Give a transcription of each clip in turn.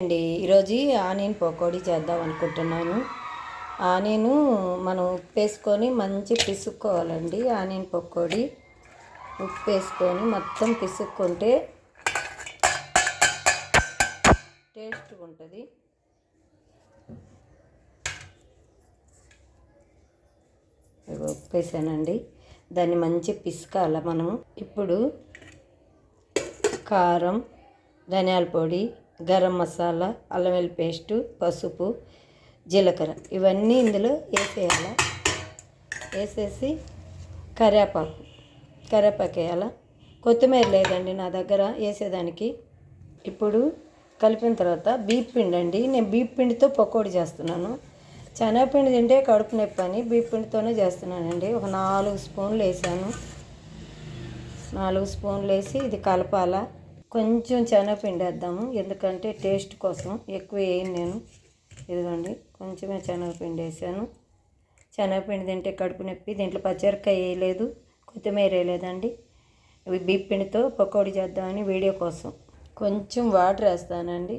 అండి ఈరోజు ఆనియన్ పకోడీ చేద్దాం అనుకుంటున్నాను. ఆనియన్ మనం ఉప్పు వేసుకొని మంచి పిసుక్కోవాలండి. ఆనియన్ పకోడీ ఉప్పు వేసుకొని మొత్తం పిసుక్కుంటే టేస్ట్గా ఉంటుంది. ఉప్పు వేసానండి, దాన్ని మంచి పిసుకాల మనము. ఇప్పుడు కారం, ధనియాల పొడి, గరం మసాలా, అల్లం వెల్లుల్లి పేస్టు, పసుపు, జీలకర్ర ఇవన్నీ ఇందులో వేసేయాలి. వేసేసి కరివేపాకు వేయాలి. కొత్తిమీర లేదండి నా దగ్గర వేసేదానికి. ఇప్పుడు కలిపిన తర్వాత బీప్ పిండి అండి, నేను బీప్ పిండితో పకోడీ చేస్తున్నాను. శనగపిండి తింటే కడుపు నొప్పి అని బీప్ పిండితోనే చేస్తున్నానండి. ఒక 4 స్పూన్లు వేసాను. 4 స్పూన్లు వేసి ఇది కలపాలా. కొంచెం శనగపిండి వేద్దాము, ఎందుకంటే టేస్ట్ కోసం. ఎక్కువ వేయను నేను. ఇదిగోండి కొంచెమే శనగపిండి వేసాను. శనగపిండి తింటే కడుపు నొప్పి. దీంట్లో పచ్చిమిరపకాయ వేయలేదు, కొత్తిమీర వేయలేదండి. ఇవి బీప్ పిండితో పకోడీ చేద్దామని వీడియో కోసం. కొంచెం వాటర్ వేస్తానండి.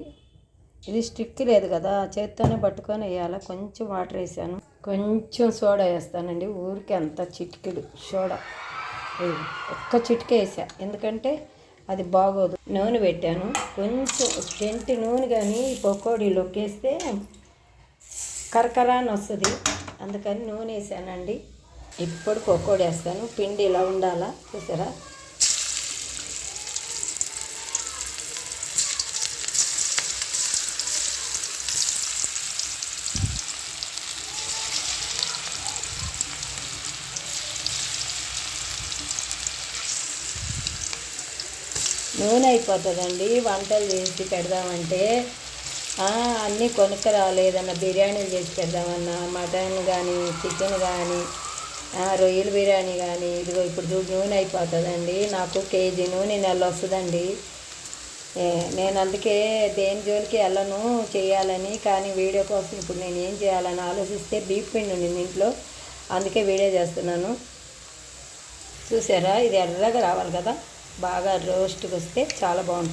ఇది స్టిక్ లేదు కదా, చేత్తోనే పట్టుకొని వేయాలి. కొంచెం వాటర్ వేసాను. కొంచెం సోడా వేస్తానండి, ఊరికి అంత చిటికెడు సోడా. ఒక్క చిటికే వేసా, ఎందుకంటే అది బాగోదు. నూనె పెట్టాను, కొంచెం గంటి నూనె కానీ పకోడీలోకి వేస్తే కరకరా అని వస్తుంది, అందుకని నూనె వేసానండి. ఇప్పుడు పకోడీ వేస్తాను. పిండి ఇలా ఉండాలా, చూసారా? నూనె అయిపోతుందండి వంటలు చేసి పెడదామంటే. అన్నీ కొనుక్క రాలేదన్న, బిర్యానీలు చేసి పెడదామన్నా, మటన్ కానీ చికెన్ కానీ రొయ్యల బిర్యానీ కానీ. ఇదిగో ఇప్పుడు నూనె అయిపోతుందండి. నాకు కేజీ నూనె నెల వస్తుందండి. నేను అందుకే దేని జోలికి వెళ్ళను చేయాలని. కానీ వీడియో కోసం ఇప్పుడు నేను ఏం చేయాలని ఆలోచిస్తే బీప్ పిండి ఉండింది ఇంట్లో, అందుకే వీడియో చేస్తున్నాను. చూసారా, ఇది ఎర్రగా రావాలి కదా, బాగా రోస్ట్గా వస్తే చాలా బాగుంటుంది.